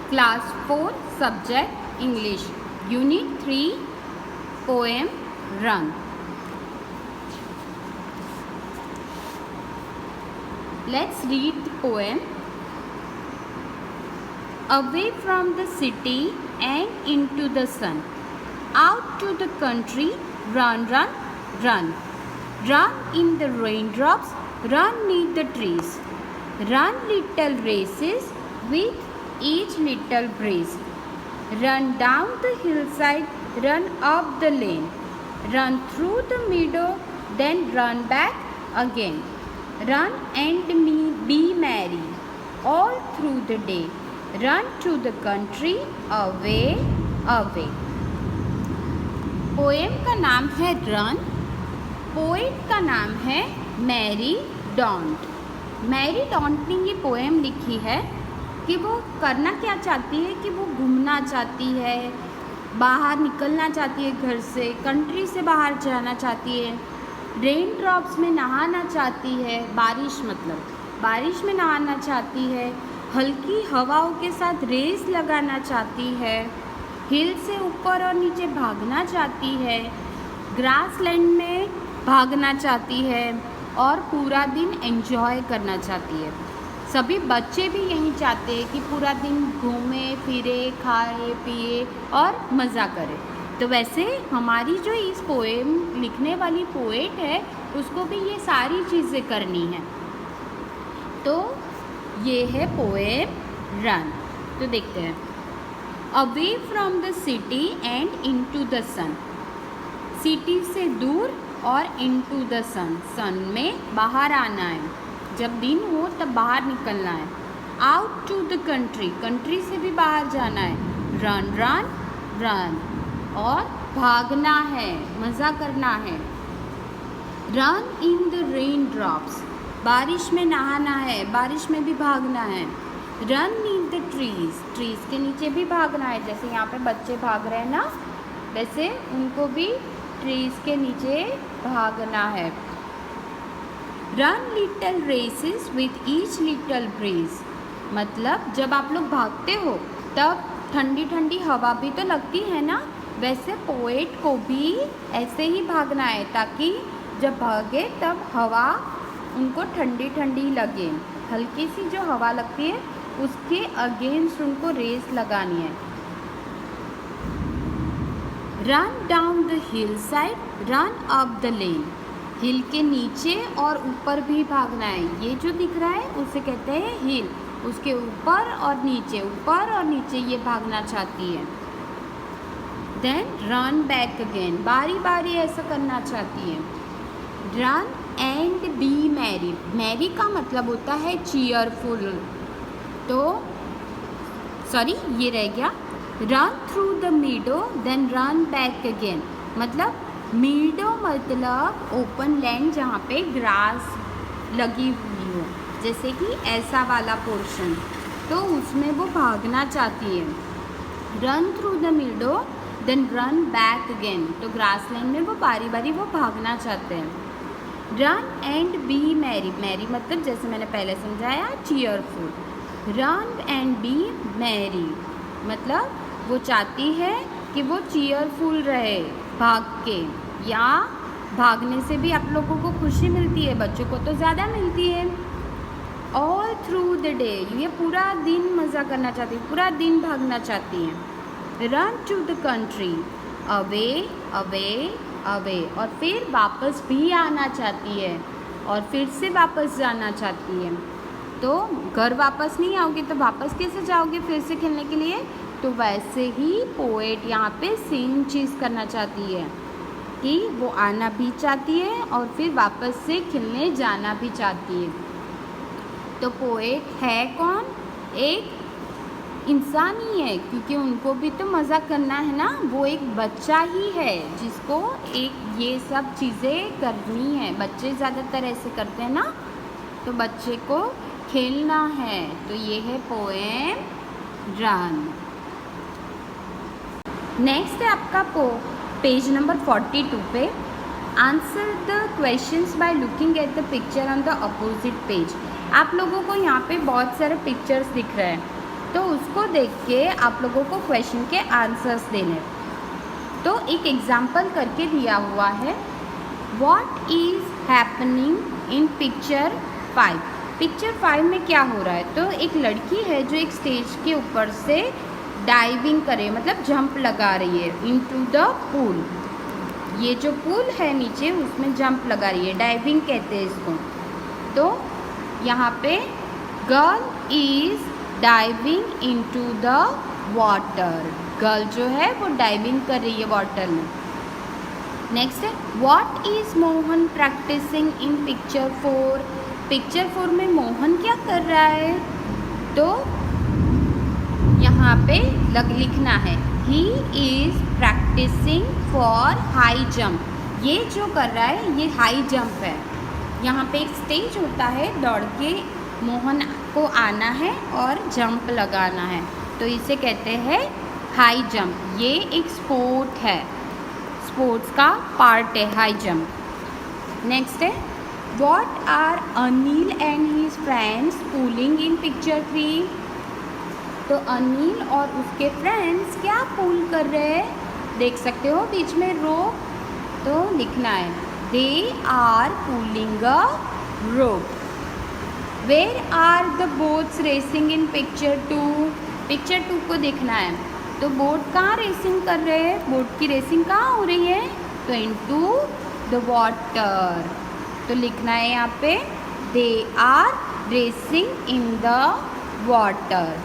Class 4 Subject English Unit 3 Poem Run. Let's read the poem. Away from the city and into the sun, out to the country, run, run, run. Run in the raindrops, run neath the trees. Run little races with each little breeze. Run down the hillside, run up the lane. Run through the meadow, then run back again. Run and be merry all through the day. Run to the country, away, away. Poem का नाम है run. Poet का नाम है Mary don't. Mary don't ने ये poem लिखी है कि वो करना क्या चाहती है कि वो घूमना चाहती है, बाहर निकलना चाहती है घर से, कंट्री से बाहर जाना चाहती है, रेन ड्रॉप्स में नहाना चाहती है, बारिश में नहाना चाहती है, हल्की हवाओं के साथ रेस लगाना चाहती है, हिल से ऊपर और नीचे भागना चाहती है, ग्रास लैंड में भागना चाहती है और पूरा दिन एंजॉय करना चाहती है. सभी बच्चे भी यही चाहते हैं कि पूरा दिन घूमे फिरे, खाए पिए और मज़ा करें. तो वैसे हमारी जो इस पोएम लिखने वाली पोएट है उसको भी ये सारी चीज़ें करनी है. तो ये है पोएम रन. तो देखते हैं. Away from the city and into the sun. City से दूर और इनटू द सन, सन में बाहर आना है. जब दिन हो तब बाहर निकलना है. Out to the country, country से भी बाहर जाना है. रन रन रन, और भागना है, मज़ा करना है. Run in the rain drops, बारिश में नहाना है, बारिश में भी भागना है. Run in the trees, trees के नीचे भी भागना है. जैसे यहाँ पे बच्चे भाग रहे हैं ना, वैसे उनको भी ट्रीज के नीचे भागना है. Run little races with each little breeze, मतलब जब आप लोग भागते हो तब ठंडी ठंडी हवा भी तो लगती है ना, वैसे पोएट को भी ऐसे ही भागना है ताकि जब भागे तब हवा उनको ठंडी ठंडी लगे. हल्की सी जो हवा लगती है उसके अगेंस्ट उनको रेस लगानी है. Run down the hill side, run up the lane, hill के नीचे और ऊपर भी भागना है. ये जो दिख रहा है उसे कहते हैं हिल, उसके ऊपर और नीचे ये भागना चाहती है. देन रन बैक अगेन, बारी बारी ऐसा करना चाहती है. Run and be merry, merry का मतलब होता है चीयरफुल. तो सॉरी ये रह गया. Run through the meadow then run back again, मतलब मीडो मतलब ओपन लैंड जहाँ पे ग्रास लगी हुई हो, जैसे कि ऐसा वाला पोर्शन, तो उसमें वो भागना चाहती है. Run through the meadow then run back again, तो ग्रास लैंड में वो बारी बारी वो भागना चाहते हैं. Run and be merry, merry मतलब जैसे मैंने पहले समझाया cheerful. Run and be merry मतलब वो चाहती है कि वो चीयरफुल रहे भाग के, या भागने से भी आप लोगों को खुशी मिलती है, बच्चों को तो ज़्यादा मिलती है. ऑल थ्रू द डे, ये पूरा दिन मज़ा करना चाहती है, पूरा दिन भागना चाहती हैं. Run to the country, away away away, और फिर वापस भी आना चाहती है और फिर से वापस जाना चाहती है. तो घर वापस नहीं आओगे तो वापस कैसे जाओगे फिर से खेलने के लिए. तो वैसे ही पोएट यहाँ पे सेम चीज़ करना चाहती है कि वो आना भी चाहती है और फिर वापस से खेलने जाना भी चाहती है. तो पोएट है कौन? एक इंसान ही है, क्योंकि उनको भी तो मज़ा करना है ना. वो एक बच्चा ही है जिसको एक ये सब चीज़ें करनी है. बच्चे ज़्यादातर ऐसे करते हैं ना, तो बच्चे को खेलना है. तो ये है पोएम रन. नेक्स्ट है आपका पेज नंबर 42 पे. Answer the questions by looking at the picture on the opposite page. आप लोगों को यहाँ पे बहुत सारे पिक्चर्स दिख रहे हैं. तो उसको देख के आप लोगों को क्वेश्चन के आंसर्स देने। तो एक एग्जाम्पल करके दिया हुआ है, what is happening in picture 5। Picture 5 में क्या हो रहा है, तो एक लड़की है जो एक स्टेज के ऊपर से डाइविंग करे, मतलब जंप लगा रही है इनटू द पूल। ये जो पूल है नीचे उसमें जंप लगा रही है, डाइविंग कहते हैं इसको। तो यहाँ पे girl is diving into the water, girl जो है वो डाइविंग कर रही है वाटर में। नेक्स्ट है, what is Mohan practising in picture 4। Picture 4 में मोहन क्या कर रहा है, तो यहाँ पे लिखना है he is practising for high jump. ये जो कर रहा है ये हाई जंप है। यहाँ पे एक स्टेज होता है, दौड़ के मोहन को आना है और जंप लगाना है, तो इसे कहते हैं हाई जंप। ये एक स्पोर्ट है, स्पोर्ट्स का पार्ट है हाई जंप। नेक्स्ट है, what are Anil and his friends pulling in picture 3। तो अनिल और उसके फ्रेंड्स क्या पूल कर रहे हैं, देख सकते हो बीच में रो, तो लिखना है they are pulling a rope. Where are the boats racing in picture 2। Picture 2 को देखना है, तो बोट कहाँ रेसिंग कर रहे हैं, बोट की रेसिंग कहाँ हो रही है, तो इनटू द वाटर। तो लिखना है यहाँ पे they are racing in the water.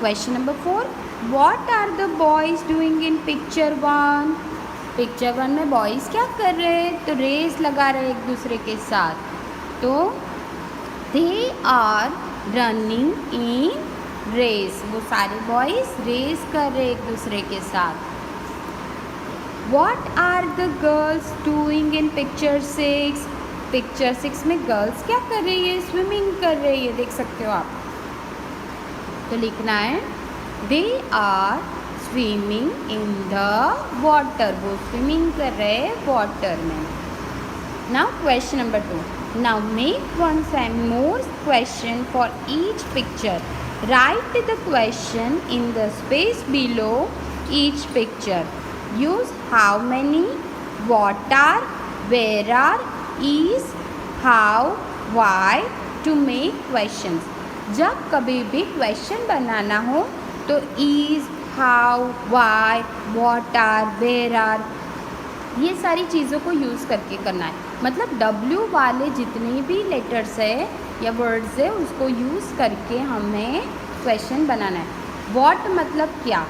Question number 4, what are the boys doing in picture 1। Picture 1 में बॉयज़ क्या कर रहे हैं, तो रेस लगा रहे हैं एक दूसरे के साथ, तो they are running in race. वो सारे बॉयज़ रेस कर रहे हैं एक दूसरे के साथ। What are the girls doing in picture 6। Picture 6 में गर्ल्स क्या कर रही है, स्विमिंग कर रही है, देख सकते हो आप। तो लिखना है they are swimming in the water. वो स्विमिंग कर रहे हैं वाटर में। Now question number 2, now make 1 and more question for each picture. Write the question in the space below each picture. Use how many, what are, where are, is, how, why to make questions. जब कभी भी question बनाना हो तो is, how, why, what are, where are, ये सारी चीज़ों को यूज़ करके करना है। मतलब W वाले जितने भी लेटर्स है या वर्ड्स है उसको यूज़ करके हमें क्वेश्चन बनाना है। व्हाट मतलब क्या,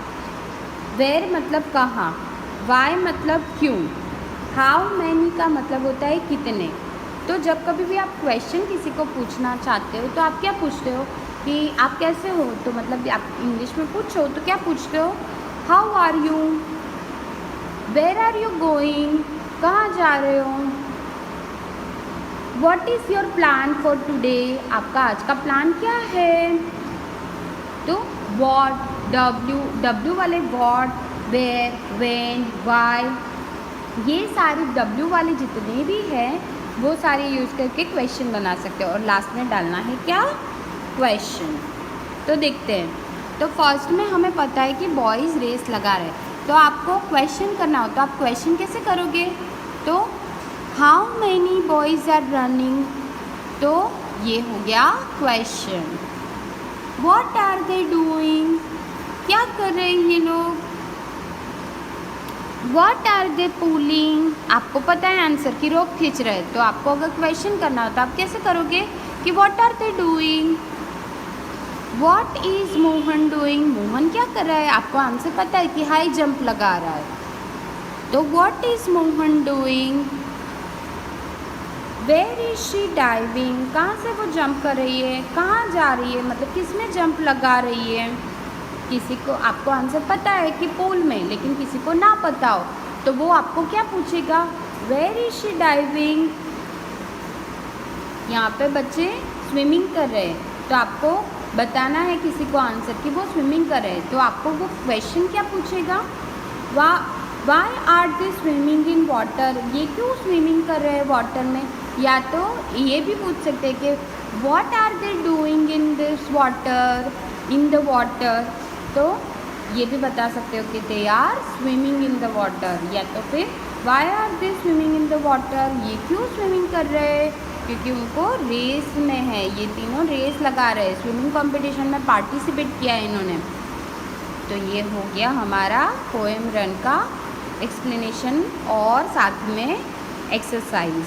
वेयर मतलब कहाँ, वाई मतलब क्यों, हाउ मैनी का मतलब होता है कितने। तो जब कभी भी आप क्वेश्चन किसी को पूछना चाहते हो तो आप क्या पूछते हो कि आप कैसे हो, तो मतलब आप इंग्लिश में पूछो तो क्या पूछते हो, how are you, where are you going, कहाँ जा रहे हो, what is your plan for today, आपका आज का प्लान क्या है। तो व्हाट, W वाले व्हाट, वेयर, व्हेन, व्हाई, ये सारे W वाले जितने भी हैं वो सारे यूज़ करके क्वेश्चन बना सकते हो और लास्ट में डालना है क्या, क्वेश्चन। तो देखते हैं, तो फर्स्ट में हमें पता है कि बॉयज़ रेस लगा रहे, तो आपको क्वेश्चन करना हो तो आप क्वेश्चन कैसे करोगे, तो how many boys are running, तो ये हो गया question. What are they doing, क्या कर रहे हैं ये लोग, व्हाट आर दे पुलिंग, आपको पता है आंसर की रोप खींच रहे हैं, तो आपको अगर क्वेश्चन करना हो तो आप कैसे करोगे कि what are they doing. What is Mohan doing, Mohan क्या कर रहा है, आपको आंसर पता है कि हाई जंप लगा रहा है, तो what is Mohan doing. Where is she diving, कहाँ से वो जंप कर रही है, कहाँ जा रही है, मतलब किस में जंप लगा रही है। किसी को आपको आंसर पता है कि पूल में, लेकिन किसी को ना पता हो तो वो आपको क्या पूछेगा, वेयर इज शी डाइविंग। यहाँ पे बच्चे स्विमिंग कर रहे हैं तो आपको बताना है किसी को आंसर कि वो स्विमिंग कर रहे हैं, तो आपको वो क्वेश्चन क्या पूछेगा, why are they swimming in water, ये क्यों स्विमिंग कर रहे हैं वाटर में। या तो ये भी पूछ सकते हैं कि what are they doing in this water, in the water, तो ये भी बता सकते हो कि they are swimming in the water, या तो फिर why are they swimming in the water, ये क्यों स्विमिंग कर रहे हैं, क्योंकि उनको रेस में है, ये तीनों रेस लगा रहे हैं, स्विमिंग कंपटीशन में पार्टिसिपेट किया है इन्होंने। तो ये हो गया हमारा पोएम रन का एक्सप्लेनेशन और साथ में एक्सरसाइज।